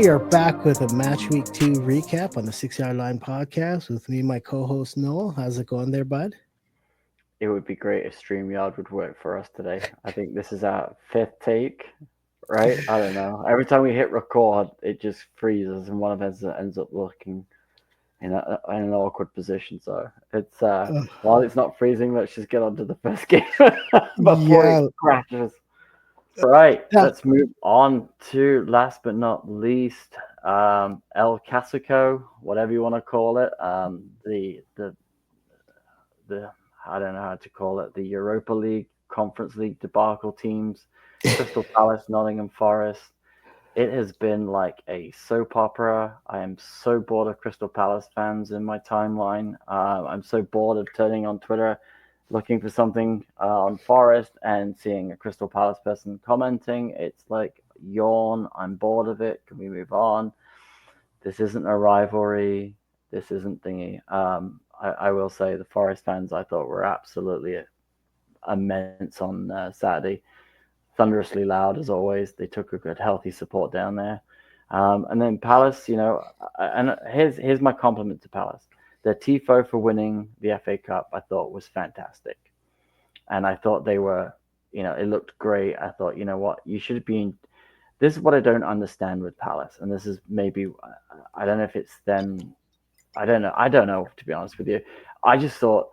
We are back with a Match Week 2 recap on the 6 Yard Line podcast with me, my co host Noel. How's it going there, bud? It would be great if StreamYard would work for us today. I think this is our fifth take, right? I don't know. Every time we hit record, it just freezes, and one of us ends up looking in an awkward position. So it's Uh, while it's not freezing, let's just get on to the first game before it yeah. crashes. Right, Yeah. let's move on to last but not least, El Clasico, whatever you want to call it. The I don't know how to call it, the Europa League, Conference League debacle teams, Crystal Palace, Nottingham Forest. It has been like a soap opera. I am so bored of Crystal Palace fans in my timeline. I'm so bored of turning on Twitter, looking for something on Forest and seeing a Crystal Palace person commenting. It's like yawn. I'm bored of it. Can we move on? This isn't a rivalry. This isn't thingy. I will say the Forest fans I thought were absolutely immense on Saturday. Thunderously loud as always. They took a good, healthy support down there. And then Palace, and here's my compliment to Palace. Their tifo for winning the FA Cup, I thought was fantastic, and I thought they were, it looked great. I thought, you know what, you should be in. This is what I don't understand with Palace, and this is maybe I don't know if it's them. I don't know. I don't know, to be honest with you. I just thought,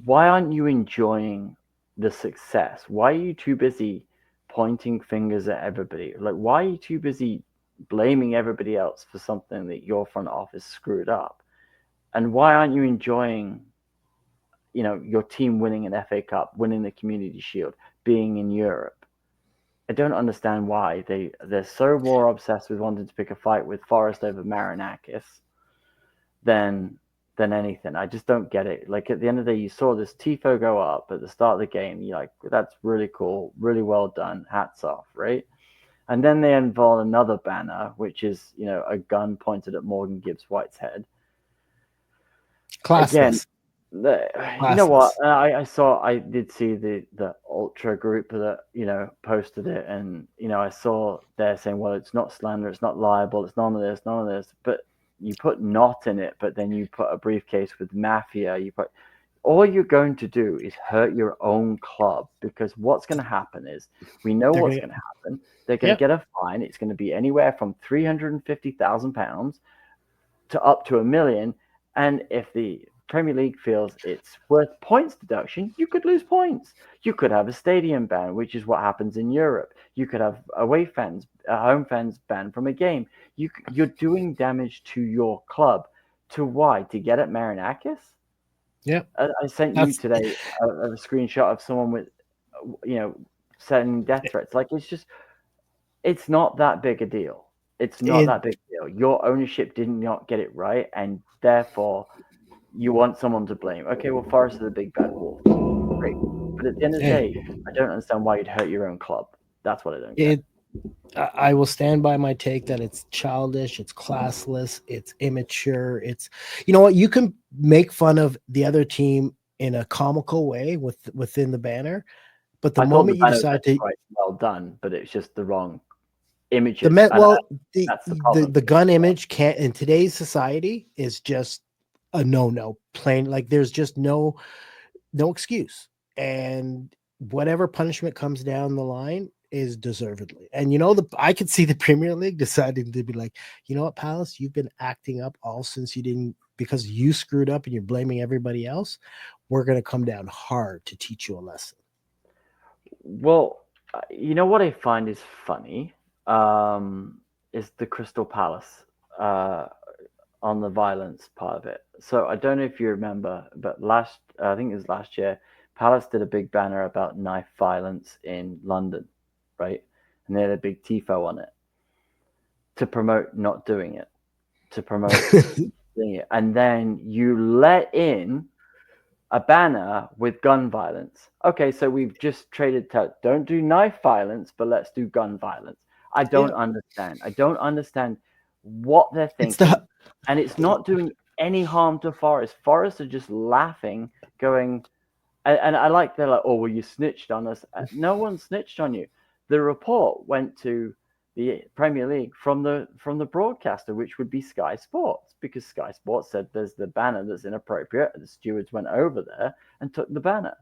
why aren't you enjoying the success? Why are you too busy pointing fingers at everybody? Like, why are you too busy blaming everybody else for something that your front office screwed up? And why aren't you enjoying, your team winning an FA Cup, winning the Community Shield, being in Europe? I don't understand why they're so more obsessed with wanting to pick a fight with Forest over Marinakis than anything. I just don't get it. Like, at the end of the day, you saw this tifo go up at the start of the game. You're like, that's really cool, really well done. Hats off, right? And then they unveil another banner, which is, a gun pointed at Morgan Gibbs White's head. Again, Classless. you know what? Classless. I did see the ultra group that posted it, and I saw they're saying, well, it's not slander, it's not liable, it's none of this, but you put not in it, but then you put a briefcase with mafia. You put all you're going to do is hurt your own club, because what's going to happen is we know They're what's going to going to happen. They're going to Yep. get a fine. It's going to be anywhere from £350,000 to up to £1 million. And if the Premier League feels it's worth points deduction, you could lose points. You could have a stadium ban, which is what happens in Europe. You could have away fans, home fans banned from a game. You're doing damage to your club. To why? To get at Marinakis? Yep. I sent you That's today a screenshot of someone with, you know, sending death threats. Like, it's not that big a deal. It's not it. that big a deal. Your ownership did not get it right, and therefore you want someone to blame. Okay, well, Forest is a big bad wolf. Great. But at the end of the Hey, day, I don't understand why you'd hurt your own club. That's what I don't get. it. I will stand by my take that it's childish, it's classless, it's immature. It's, you know what, you can make fun of the other team in a comical way within the banner, but the I thought the moment you banner was decide actually to quite well done, but it's just the wrong the images. met And well the that's the the problem the for me. gun image can't in today's society is just a no plain, like there's just no excuse, and whatever punishment comes down the line is deservedly. And I could see the Premier League deciding to be like, you know what, Palace, you've been acting up all since you didn't, because you screwed up and you're blaming everybody else. We're going to come down hard to teach you a lesson. Well, you know what I find is funny, is the Crystal Palace uh, on the violence part of it. So I don't know if you remember, but I think it was last year, Palace did a big banner about knife violence in London, right? And they had a big tifo on it to promote not doing it, to promote doing it. And then you let in a banner with gun violence. Okay, so we've just traded don't do knife violence, but let's do gun violence. I don't Yeah, understand. I don't understand what they're it's thinking. And it's not doing any harm to Forest. Forest are just laughing, going, and I they're like, oh, well, you snitched on us. No one snitched on you. The report went to the Premier League from the broadcaster, which would be Sky Sports, because Sky Sports said there's the banner that's inappropriate. The stewards went over there and took the banner.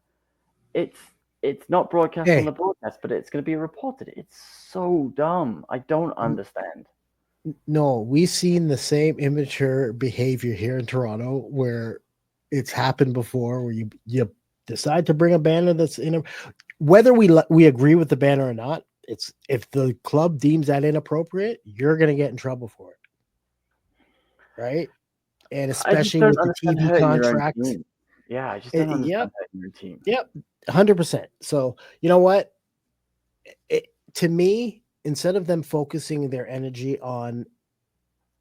It's it's not broadcast on the Hey, broadcast, but it's going to be reported. It's so dumb. I don't understand. no, we've seen the same immature behavior here in Toronto where it's happened before, where you decide to bring a banner that's in a, whether we agree with the banner or not. It's if the club deems that inappropriate, you're going to get in trouble for it, right? And I just especially don't with the understand TV hurting your own contracts. team. Yeah, I just don't understand Yep, hurting your team. yep, 100%. So you know what? To me, instead of them focusing their energy on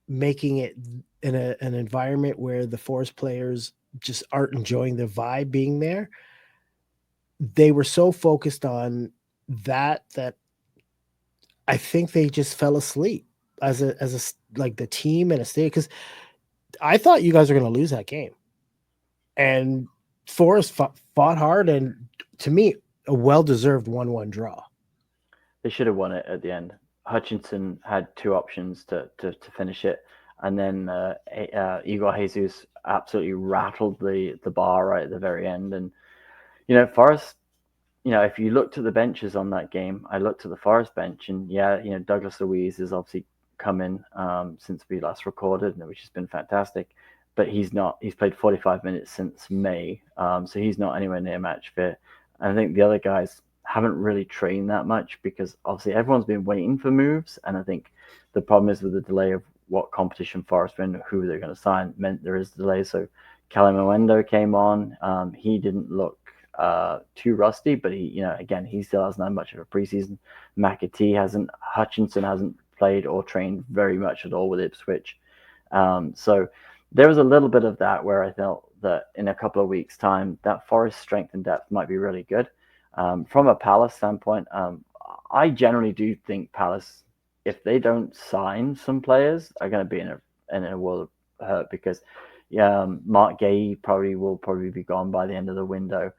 making it in an environment where the Forest players just aren't enjoying the vibe being there, they were so focused on that I think they just fell asleep like the team and a state, because I thought you guys were going to lose that game, and Forest fought hard, and to me a well deserved 1-1 draw. They should have won it at the end. Hutchinson had two options to finish it, and then Igor Jesus absolutely rattled the bar right at the very end. And Forrest, if you looked at the benches on that game, I looked at the Forest bench, and yeah, Douglas Luiz has obviously come in since we last recorded, which has been fantastic. But he's not. He's played 45 minutes since May, so he's not anywhere near match fit. And I think the other guys haven't really trained that much because obviously everyone's been waiting for moves, and I think the problem is with the delay of what competition Forest win, who they're going to sign, meant there is delay. So Calimundo came on. He didn't look too rusty, but again, he still hasn't had much of a preseason. McAtee hasn't. Hutchinson hasn't played or trained very much at all with Ipswich. So there was a little bit of that where I felt that in a couple of weeks' time, that Forest strength and depth might be really good. From a Palace standpoint, I generally do think Palace, if they don't sign some players, are going to be in a world of hurt because Mark Gay probably be gone by the end of the window.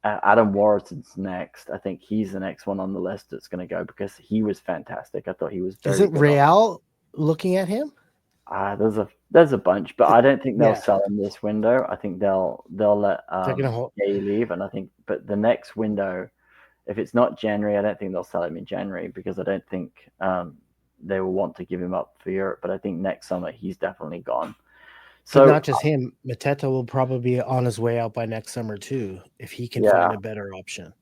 Adam Warrison's next. I think he's the next one on the list that's going to go because he was fantastic. I thought he was very Isn't good on. Real looking at him? There's a bunch, but I don't think they'll Yeah, sell in this window. I think they'll let they're gonna hold. Gay leave, and I think but the next window, if it's not January, I don't think they'll sell him in January because I don't think they will want to give him up for Europe. But I think next summer he's definitely gone. But not So just him. Mateta will probably be on his way out by next summer too, if he can yeah, find a better option.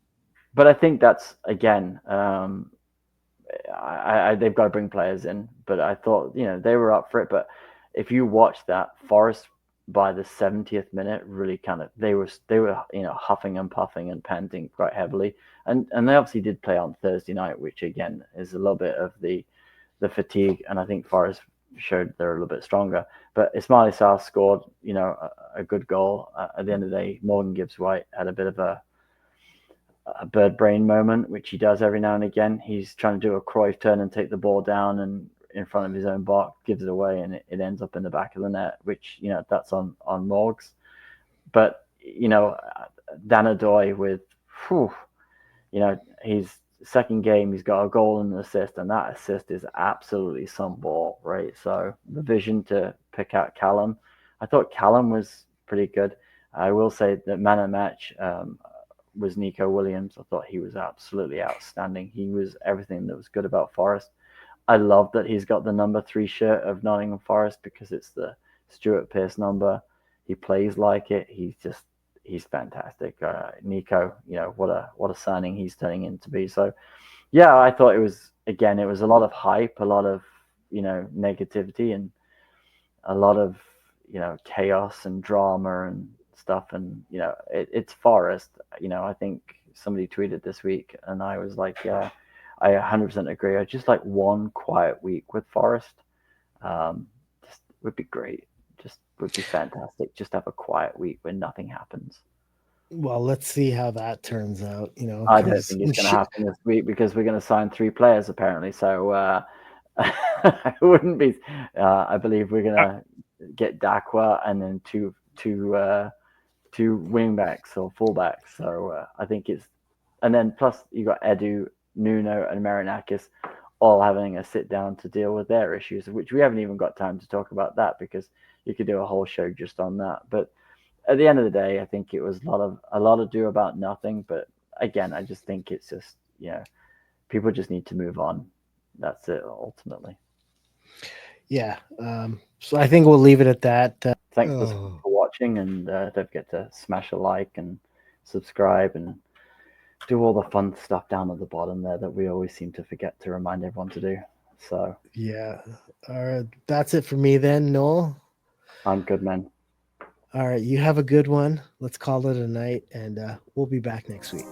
but I think that's again. They've got to bring players in, but I thought they were up for it. But if you watch that, Forest by the 70th minute really kind of they were huffing and puffing and panting quite heavily, and they obviously did play on Thursday night, which again is a little bit of the fatigue, and I think Forest showed they're a little bit stronger. But Ismail Sarr scored a good goal at the end of the day. Morgan Gibbs White had a bit of a bird brain moment, which he does every now and again. He's trying to do a Cruyff turn and take the ball down and in front of his own box, gives it away, and it ends up in the back of the net, which that's on Morgs. But Danadoy with, whew, his second game, he's got a goal and an assist, and that assist is absolutely some ball, right? So the vision to pick out Callum, I thought Callum was pretty good. I will say that man of match was Nico Williams. I thought he was absolutely outstanding. He was everything that was good about Forest. I love that he's got the number 3 shirt of Nottingham Forest because it's the Stuart Pearce number. He plays like it. He's fantastic. Nico, what a signing he's turning into be. So yeah, I thought it was a lot of hype, a lot of negativity, and a lot of chaos and drama and stuff. And it's Forest. I think somebody tweeted this week, and I was like, yeah, I 100% agree. I just like one quiet week with Forest. Just would be great. Just would be fantastic. Just have a quiet week where nothing happens. Well, let's see how that turns out. I don't Because think it's going to happen this week because we're going to sign 3 players apparently. So it wouldn't be. I believe we're going to get Dakwa and then two wing backs or fullbacks. So I think it's, and then plus you got Edu, Nuno, and Marinakis all having a sit down to deal with their issues, which we haven't even got time to talk about that because you could do a whole show just on that. But at the end of the day, I think it was a lot of do about nothing. But again, I just think it's just people just need to move on. That's it ultimately. Yeah. So I think we'll leave it at that. Thanks for Oh, watching, and don't forget to smash a like and subscribe and do all the fun stuff down at the bottom there that we always seem to forget to remind everyone to do. So yeah. All right. That's it for me then, Noel. I'm good, man. All right. You have a good one. Let's call it a night, and we'll be back next week.